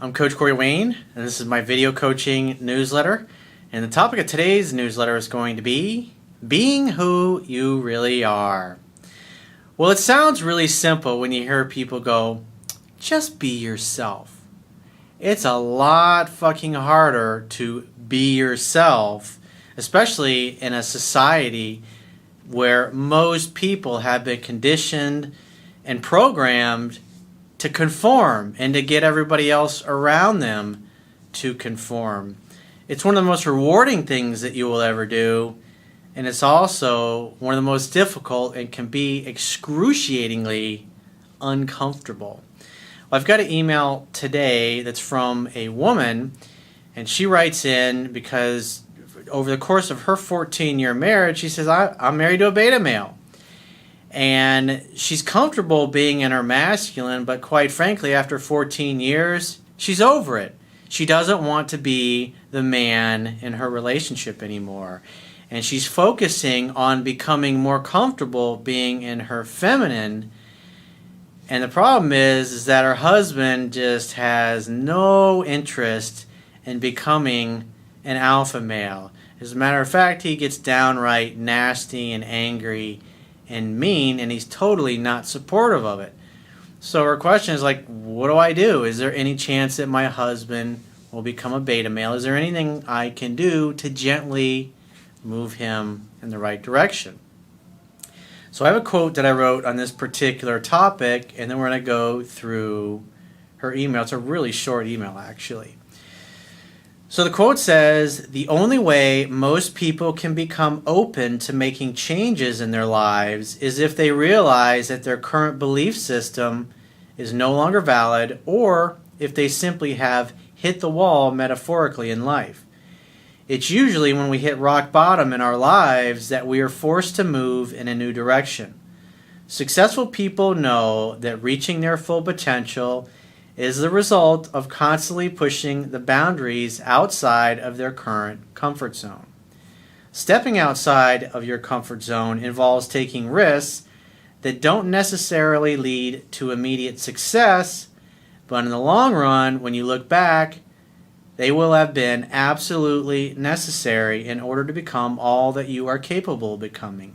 I'm Coach Corey Wayne, and this is my video coaching newsletter. And the topic of today's newsletter is going to be being who you really are. Well, it sounds really simple when you hear people go, just be yourself. It's a lot fucking harder to be yourself, especially in a society where most people have been conditioned and programmed to conform and to get everybody else around them to conform. It's one of the most rewarding things that you will ever do, and it's also one of the most difficult and can be excruciatingly uncomfortable. Well, I've got an email today that's from a woman, and she writes in because over the course of her 14-year marriage, she says, I'm married to a beta male. And she's comfortable being in her masculine, but quite frankly, after 14 years, she's over it. She doesn't want to be the man in her relationship anymore. And she's focusing on becoming more comfortable being in her feminine. And the problem is that her husband just has no interest in becoming an alpha male. As a matter of fact, he gets downright nasty and angry and mean, and he's totally not supportive of it. So her question is like, what do I do? Is there any chance that my husband will become a beta male? Is there anything I can do to gently move him in the right direction? So I have a quote that I wrote on this particular topic, and then we're going to go through her email. It's a really short email, actually. So the quote says, the only way most people can become open to making changes in their lives is if they realize that their current belief system is no longer valid, or if they simply have hit the wall metaphorically in life. It's usually when we hit rock bottom in our lives that we are forced to move in a new direction. Successful people know that reaching their full potential is the result of constantly pushing the boundaries outside of their current comfort zone. Stepping outside of your comfort zone involves taking risks that don't necessarily lead to immediate success, but in the long run, when you look back, they will have been absolutely necessary in order to become all that you are capable of becoming.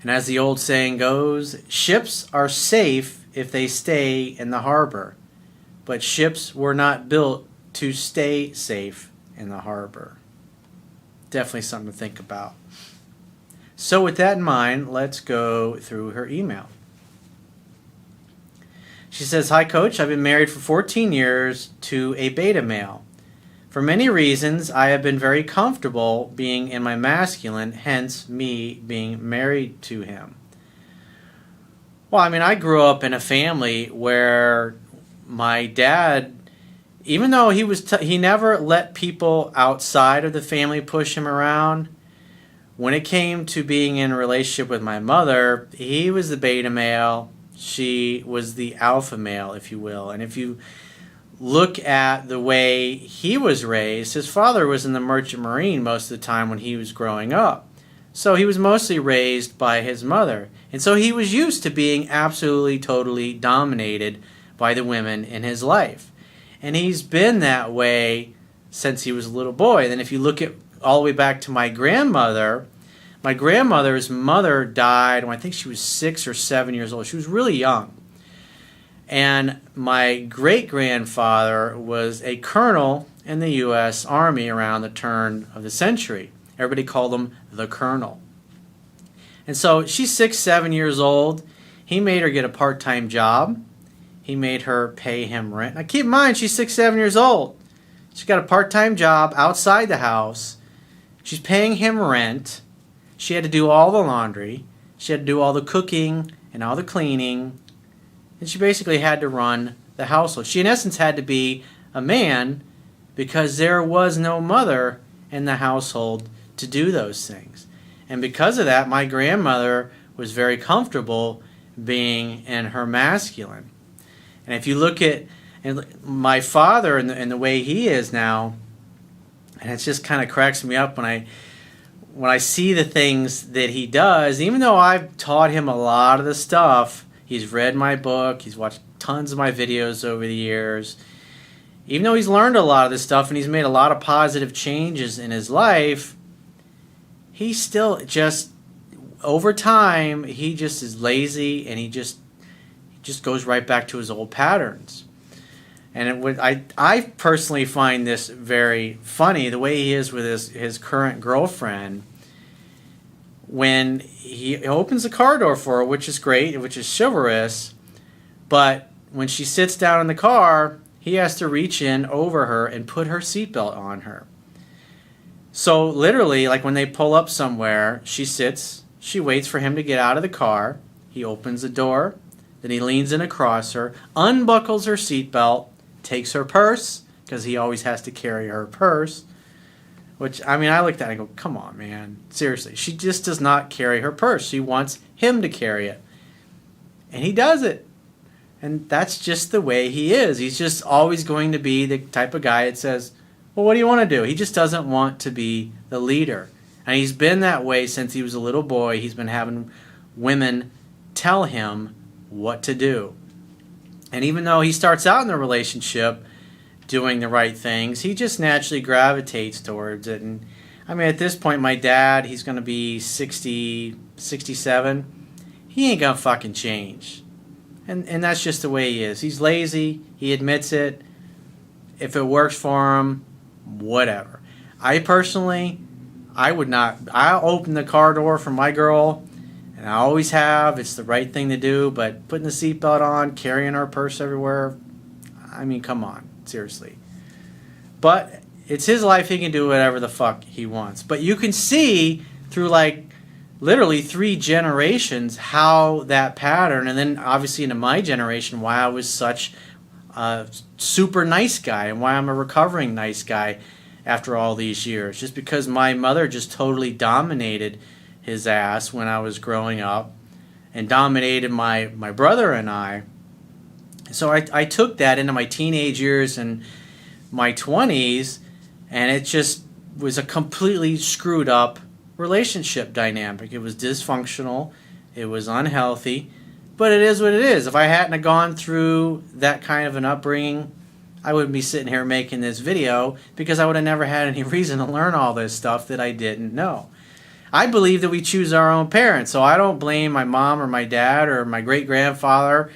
And as the old saying goes, ships are safe if they stay in the harbor, but ships were not built to stay safe in the harbor. Definitely something to think about. So with that in mind, let's go through her email. She says, hi Coach, I've been married for 14 years to a beta male. For many reasons, I have been very comfortable being in my masculine, hence me being married to him. Well, I mean, I grew up in a family where my dad, even though he never let people outside of the family push him around, when it came to being in a relationship with my mother, he was the beta male, she was the alpha male, if you will. And if you look at the way he was raised, his father was in the Merchant Marine most of the time when he was growing up. So he was mostly raised by his mother. And so he was used to being absolutely, totally dominated by the women in his life. And he's been that way since he was a little boy. Then if you look at all the way back to my grandmother's mother died when I think she was 6 or 7 years old. She was really young. And my great-grandfather was a colonel in the U.S. Army around the turn of the century. Everybody called him the Colonel. And so she's 6, 7 years old. He made her get a part-time job. He made her pay him rent. Now keep in mind, she's 6, 7 years old. She's got a part-time job outside the house. She's paying him rent. She had to do all the laundry. She had to do all the cooking and all the cleaning. And she basically had to run the household. She, in essence, had to be a man because there was no mother in the household to do those things. And because of that, my grandmother was very comfortable being in her masculine. And if you look at my father and the way he is now, and it just kind of cracks me up when I see the things that he does, even though I've taught him a lot of the stuff, he's read my book, he's watched tons of my videos over the years, even though he's learned a lot of this stuff and he's made a lot of positive changes in his life, he still just, over time, he just is lazy, and he just goes right back to his old patterns. And I personally find this very funny, the way he is with his current girlfriend. When he opens the car door for her, which is great, which is chivalrous, but when she sits down in the car, he has to reach in over her and put her seatbelt on her. So literally, like when they pull up somewhere, she sits, she waits for him to get out of the car, he opens the door, then he leans in across her, unbuckles her seatbelt, takes her purse, because he always has to carry her purse, which, I mean, I looked at it and go, come on, man, seriously. She just does not carry her purse. She wants him to carry it. And he does it. And that's just the way he is. He's just always going to be the type of guy that says, well, what do you want to do? He just doesn't want to be the leader. And he's been that way since he was a little boy. He's been having women tell him what to do. And even though he starts out in the relationship doing the right things, he just naturally gravitates towards it. And I mean, at this point, my dad, he's going to be 60, 67. He ain't going to fucking change. And that's just the way he is. He's lazy. He admits it. If it works for him, whatever. I personally, I'll open the car door for my girl, and I always have. It's the right thing to do, but putting the seatbelt on, carrying our purse everywhere, I mean, come on, seriously. But it's his life. He can do whatever the fuck he wants. But you can see through, like, literally 3 generations how that pattern, and then obviously into my generation, why I was such a super nice guy and why I'm a recovering nice guy after all these years. Just because my mother just totally dominated his ass when I was growing up and dominated my brother and I. So I took that into my teenage years and my 20s, and it just was a completely screwed up relationship dynamic. It was dysfunctional, it was unhealthy, but it is what it is. If I hadn't have gone through that kind of an upbringing, I wouldn't be sitting here making this video, because I would have never had any reason to learn all this stuff that I didn't know. I believe that we choose our own parents, so I don't blame my mom or my dad or my great-grandfather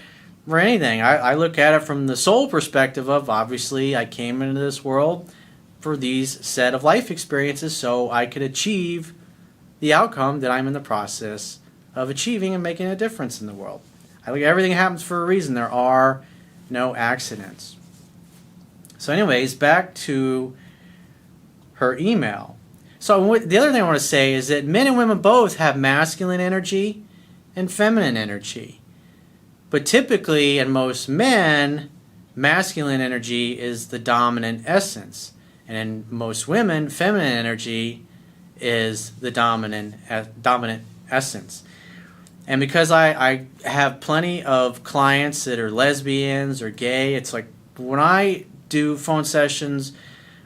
for anything. I look at it from the sole perspective of, obviously, I came into this world for these set of life experiences so I could achieve the outcome that I'm in the process of achieving and making a difference in the world. I think everything happens for a reason. There are no accidents. So anyways, back to her email. So the other thing I want to say is that men and women both have masculine energy and feminine energy. But typically, in most men, masculine energy is the dominant essence. And in most women, feminine energy is the dominant essence. And because I have plenty of clients that are lesbians or gay, it's like when I do phone sessions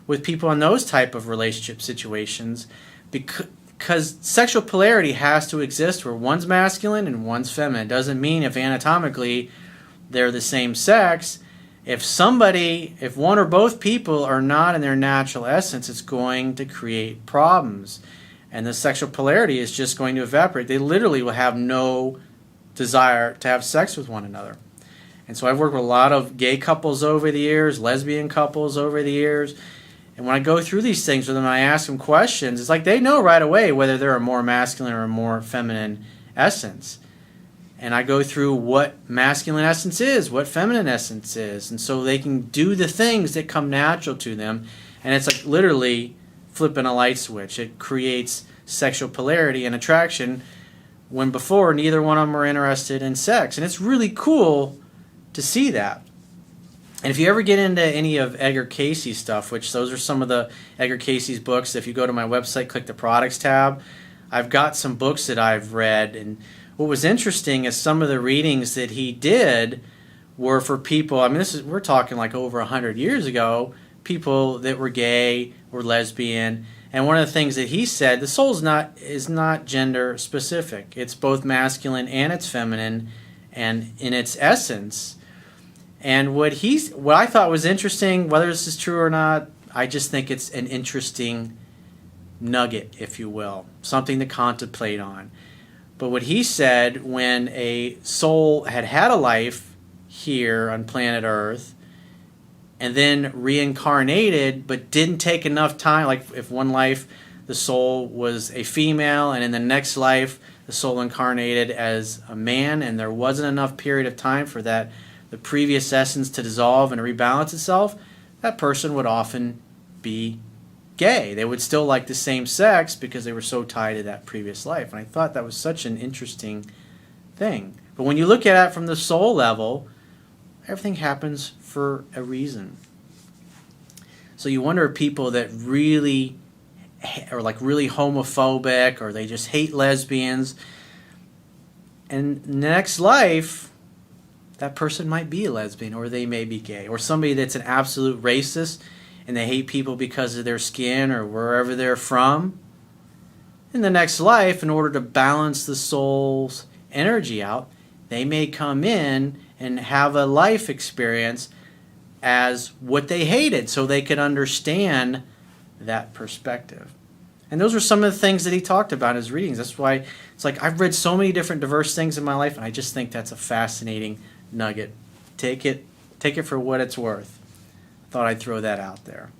with people in those type of relationship situations, because sexual polarity has to exist where one's masculine and one's feminine. It doesn't mean if anatomically they're the same sex. If one or both people are not in their natural essence, it's going to create problems. And the sexual polarity is just going to evaporate. They literally will have no desire to have sex with one another. And so I've worked with a lot of gay couples over the years, lesbian couples over the years. And when I go through these things with them and I ask them questions, it's like they know right away whether they're a more masculine or a more feminine essence. And I go through what masculine essence is, what feminine essence is. And so they can do the things that come natural to them. And it's like literally flipping a light switch. It creates sexual polarity and attraction when before neither one of them were interested in sex. And it's really cool to see that. And if you ever get into any of Edgar Cayce's stuff, which those are some of the Edgar Cayce's books, if you go to my website, click the products tab, I've got some books that I've read. And what was interesting is some of the readings that he did were for people, I mean, we're talking like over 100 years ago, people that were gay or lesbian. And one of the things that he said, the soul is not gender specific. It's both masculine and it's feminine, and in its essence. And what I thought was interesting, whether this is true or not, I just think it's an interesting nugget, if you will, something to contemplate on. But what he said, when a soul had a life here on planet Earth and then reincarnated but didn't take enough time, like if one life the soul was a female and in the next life the soul incarnated as a man and there wasn't enough period of time for the previous essence to dissolve and rebalance itself, that person would often be gay. They would still like the same sex because they were so tied to that previous life. And I thought that was such an interesting thing. But when you look at it from the soul level, everything happens for a reason. So you wonder if people that really are like really homophobic or they just hate lesbians, and next life that person might be a lesbian or they may be gay, or somebody that's an absolute racist and they hate people because of their skin or wherever they're from. In the next life, in order to balance the soul's energy out, they may come in and have a life experience as what they hated so they could understand that perspective. And those are some of the things that he talked about in his readings. That's why it's like I've read so many different diverse things in my life, and I just think that's a fascinating nugget. Take it for what it's worth. Thought I'd throw that out there.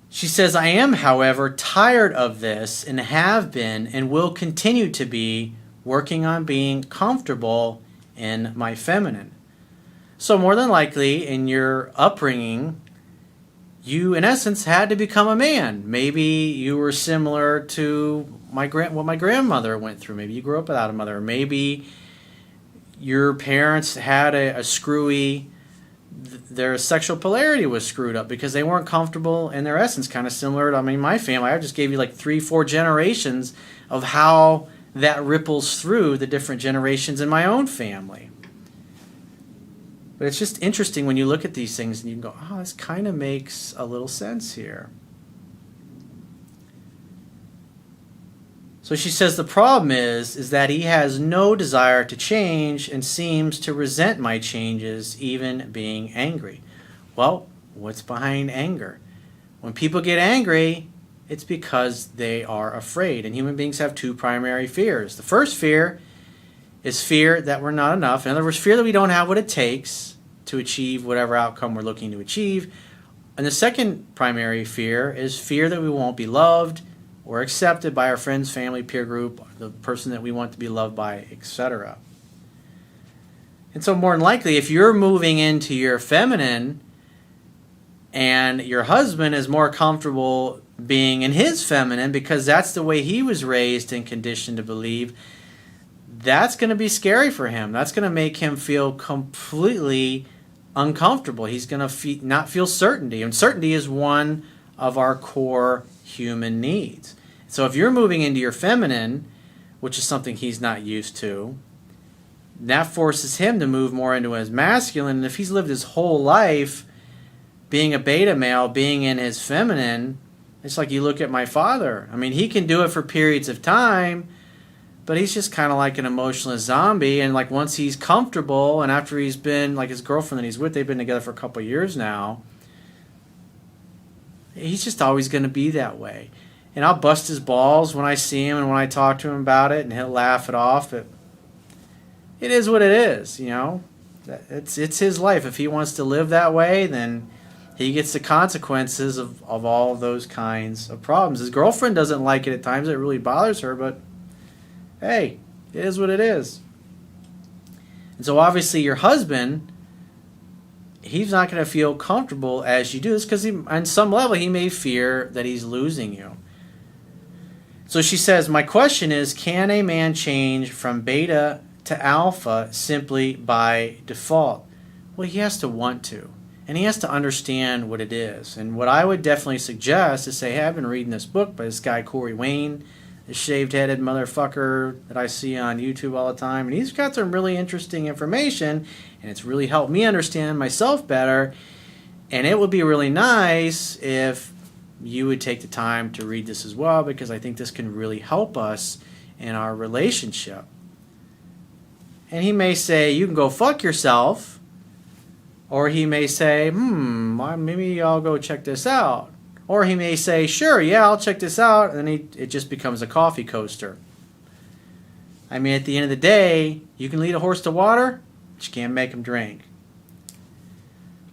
She says, I am, however, tired of this and have been and will continue to be working on being comfortable in my feminine. So more than likely in your upbringing, you in essence had to become a man. Maybe you were similar to what my grandmother went through. Maybe you grew up without a mother. Maybe your parents had a screwy, their sexual polarity was screwed up because they weren't comfortable in their essence, kind of similar to, my family. I just gave you like 3-4 generations of how that ripples through the different generations in my own family. But it's just interesting when you look at these things and you can go, oh, this kind of makes a little sense here. So she says the problem is that he has no desire to change and seems to resent my changes, even being angry. Well, what's behind anger? When people get angry, it's because they are afraid. And human beings have 2 primary fears. The first fear is fear that we're not enough. In other words, fear that we don't have what it takes to achieve whatever outcome we're looking to achieve. And the second primary fear is fear that we won't be loved or accepted by our friends, family, peer group, the person that we want to be loved by, etc. And so more than likely, if you're moving into your feminine and your husband is more comfortable being in his feminine because that's the way he was raised and conditioned to believe, that's going to be scary for him. That's going to make him feel completely uncomfortable. He's going to not feel certainty. And certainty is one of our core human needs. So if you're moving into your feminine, which is something he's not used to, that forces him to move more into his masculine. And if he's lived his whole life being a beta male, being in his feminine, it's like you look at my father. He can do it for periods of time, but he's just kind of like an emotionless zombie. And like once he's comfortable, and after he's been, like his girlfriend that he's with, they've been together for a couple of years now, he's just always going to be that way. And I'll bust his balls when I see him and when I talk to him about it, and he'll laugh it off. But it is what it is, It's his life. If he wants to live that way, then he gets the consequences of all of those kinds of problems. His girlfriend doesn't like it at times. It really bothers her, but hey, it is what it is. And so obviously your husband, he's not going to feel comfortable as you do this because on some level he may fear that he's losing you. So she says, my question is, can a man change from beta to alpha simply by default? Well, he has to want to. And he has to understand what it is. And what I would definitely suggest is say, hey, I've been reading this book by this guy Corey Wayne, the shaved-headed motherfucker that I see on YouTube all the time. And he's got some really interesting information, and it's really helped me understand myself better. And it would be really nice if you would take the time to read this as well, because I think this can really help us in our relationship. And he may say, you can go fuck yourself. Or he may say, maybe I'll go check this out. Or he may say, sure, yeah, I'll check this out. And then it just becomes a coffee coaster. I mean, at the end of the day, you can lead a horse to water, but you can't make him drink.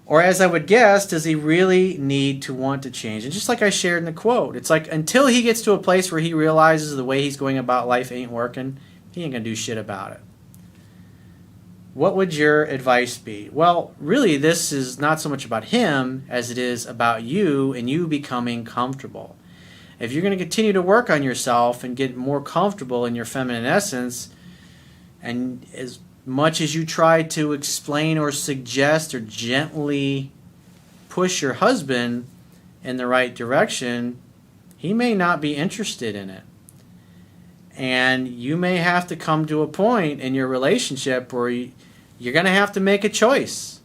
Or as I would guess, does he really need to want to change? And just like I shared in the quote, it's like until he gets to a place where he realizes the way he's going about life ain't working, he ain't going to do shit about it. What would your advice be? Well, really, this is not so much about him as it is about you and you becoming comfortable. If you're going to continue to work on yourself and get more comfortable in your feminine essence, and as much as you try to explain or suggest or gently push your husband in the right direction, he may not be interested in it. And you may have to come to a point in your relationship where you're going to have to make a choice.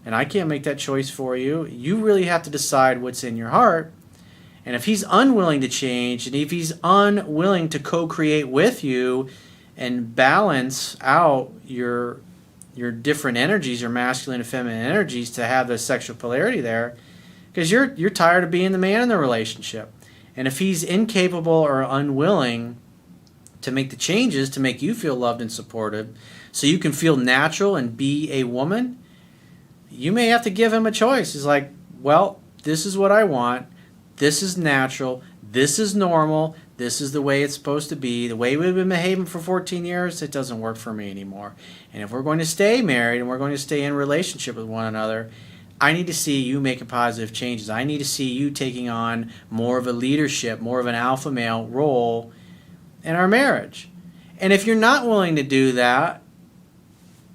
And I can't make that choice for you. You really have to decide what's in your heart. And if he's unwilling to change, and if he's unwilling to co-create with you and balance out your different energies, your masculine and feminine energies, to have the sexual polarity there, because you're tired of being the man in the relationship. And if he's incapable or unwilling to make the changes to make you feel loved and supported so you can feel natural and be a woman, you may have to give him a choice. It's like, well, this is what I want. This is natural. This is normal. This is the way it's supposed to be. The way we've been behaving for 14 years, it doesn't work for me anymore. And if we're going to stay married and we're going to stay in relationship with one another, I need to see you making positive changes. I need to see you taking on more of a leadership, more of an alpha male role in our marriage. And if you're not willing to do that,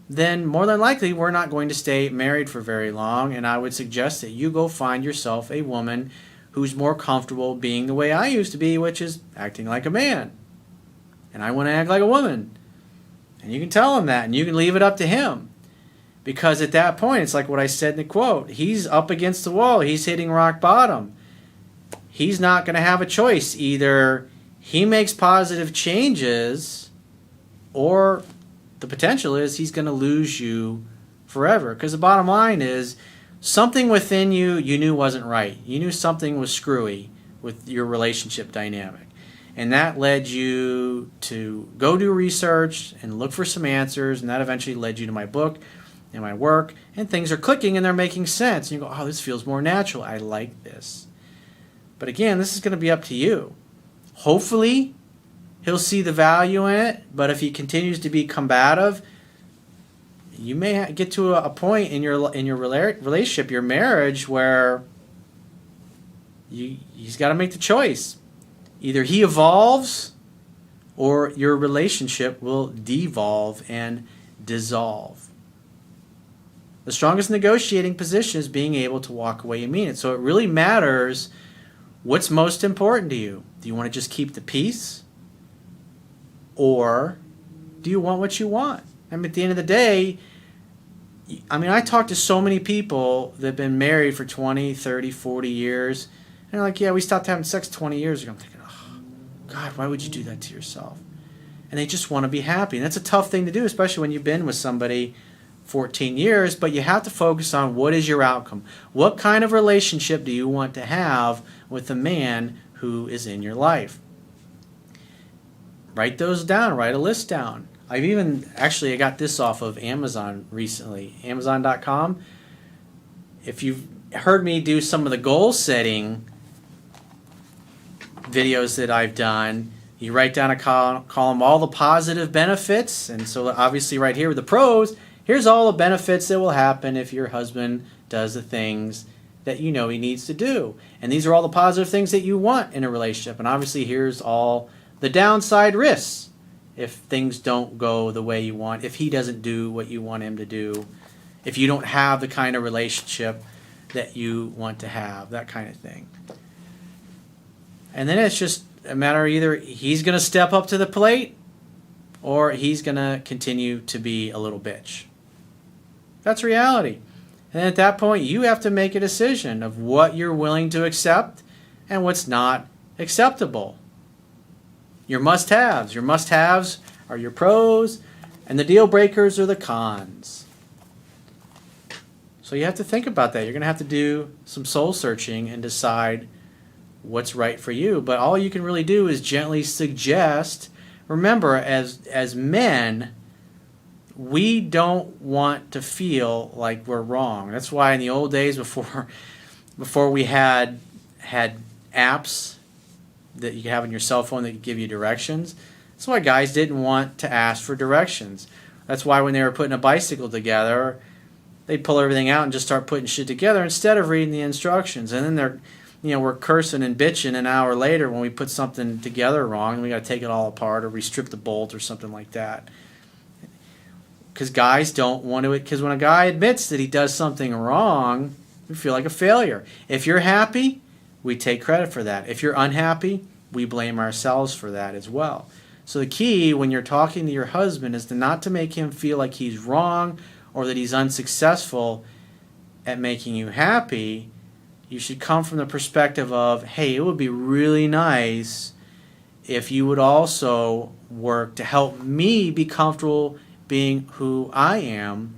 then more than likely we're not going to stay married for very long. And I would suggest that you go find yourself a woman who's more comfortable being the way I used to be, which is acting like a man. And I want to act like a woman. And you can tell him that, and you can leave it up to him. Because at that point, it's like what I said in the quote. He's up against the wall. He's hitting rock bottom. He's not going to have a choice. Either he makes positive changes, or the potential is he's going to lose you forever. Because the bottom line is, something within you knew wasn't right. You knew something was screwy with your relationship dynamic. And that led you to go do research and look for some answers, and that eventually led you to my book and my work, and things are clicking and they're making sense. And you go, oh, this feels more natural. I like this. But again, this is going to be up to you. Hopefully, he'll see the value in it, but if he continues to be combative, you may get to a point in your relationship, your marriage, where he's got to make the choice. Either he evolves, or your relationship will devolve and dissolve. The strongest negotiating position is being able to walk away and mean it. So it really matters what's most important to you. Do you want to just keep the peace? Or do you want what you want? I mean, at the end of the day, I talk to so many people that have been married for 20, 30, 40 years. And they're like, yeah, we stopped having sex 20 years ago. I'm thinking, oh, God, why would you do that to yourself? And they just want to be happy. And that's a tough thing to do, especially when you've been with somebody 14 years. But you have to focus on what is your outcome. What kind of relationship do you want to have with the man who is in your life? Write those down. Write a list down. I got this off of Amazon recently, Amazon.com. If you've heard me do some of the goal setting videos that I've done, you write down a column, all the positive benefits. And so obviously right here with the pros, here's all the benefits that will happen if your husband does the things that you know he needs to do. And these are all the positive things that you want in a relationship. And obviously here's all the downside risks if things don't go the way you want, if he doesn't do what you want him to do, if you don't have the kind of relationship that you want to have, that kind of thing. And then it's just a matter of either he's going to step up to the plate or he's going to continue to be a little bitch. That's reality. And at that point, you have to make a decision of what you're willing to accept and what's not acceptable. Your must-haves. Your must-haves are your pros, And the deal breakers are the cons. So you have to think about that. You're going to have to do some soul searching and decide what's right for you. But all you can really do is gently suggest. Remember, as men, we don't want to feel like we're wrong. That's why in the old days, before we had apps that you could have on your cell phone that could give you directions, that's why guys didn't want to ask for directions. That's why when they were putting a bicycle together, they'd pull everything out and just start putting shit together instead of reading the instructions. And then we're cursing and bitching an hour later when we put something together wrong and we got to take it all apart or restrip the bolt or something like that. Because guys don't want to. Because when a guy admits that he does something wrong, we feel like a failure. If you're happy, we take credit for that. If you're unhappy, we blame ourselves for that as well. So the key when you're talking to your husband is not to make him feel like he's wrong or that he's unsuccessful at making you happy. You should come from the perspective of, hey, it would be really nice if you would also work to help me be comfortable being who I am,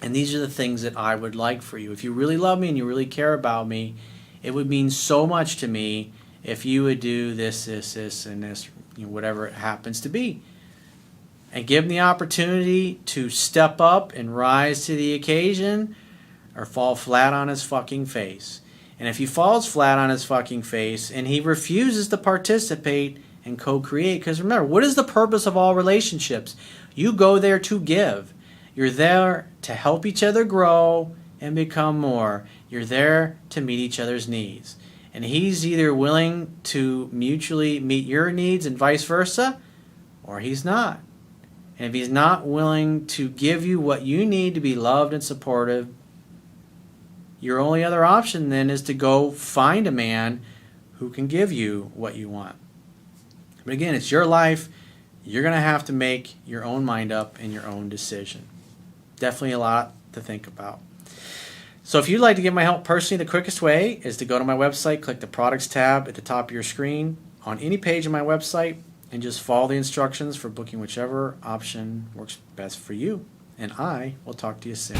and these are the things that I would like for you. If you really love me and you really care about me, it would mean so much to me if you would do this, and this, whatever it happens to be. And give him the opportunity to step up and rise to the occasion or fall flat on his fucking face. And if he falls flat on his fucking face and he refuses to participate and co-create, because remember, what is the purpose of all relationships? You go there to give. You're there to help each other grow and become more. You're there to meet each other's needs. And he's either willing to mutually meet your needs and vice versa, or he's not. And if he's not willing to give you what you need to be loved and supportive, your only other option then is to go find a man who can give you what you want. But again, it's your life. You're going to have to make your own mind up and your own decision. Definitely a lot to think about. So if you'd like to get my help personally, the quickest way is to go to my website, click the products tab at the top of your screen on any page of my website, and just follow the instructions for booking whichever option works best for you. And I will talk to you soon.